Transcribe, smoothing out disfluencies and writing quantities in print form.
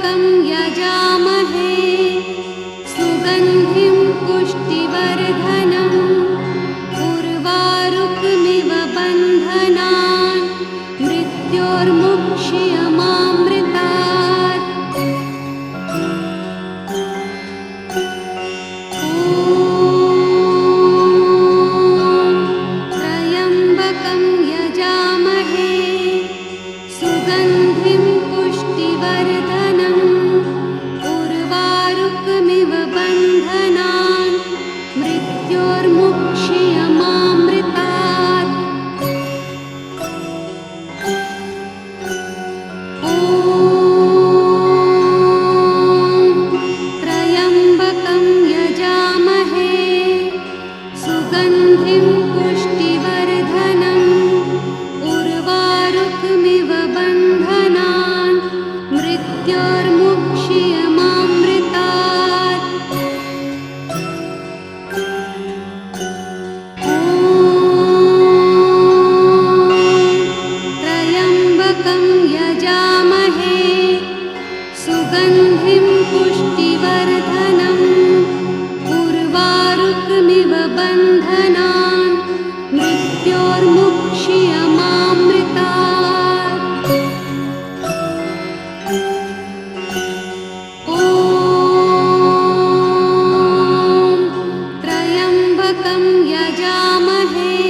त्र्यम्बकं यजामहे सुगन्धिं पुष्टिवर्धनम् उर्वारुकमिव बन्धनान् मृत्योर्मुक्ष्यमामृतात्। त्र्यम्बकं यजामहे सुगन्धिं पुष्टिवर्धनम् उर्वारुकमिव बन्धनान् मृत्योर्मुक्ष्यमामृतात्। त्र्यम्बकं यजामहे सुगन्धिं पुष्टिवर्धनम् उर्वारुकमिव बन्धनान् मृत्योर्मुक्ष्यमामृतात्। त्र्यम्बकं यजामहे सुगन्धिं पुष्टिवर्धनम् उर्वारुकमिव बन्धनान् मृत्योर्मुक्ष्यमामृतात्। त्र्यम्बकं यजामहे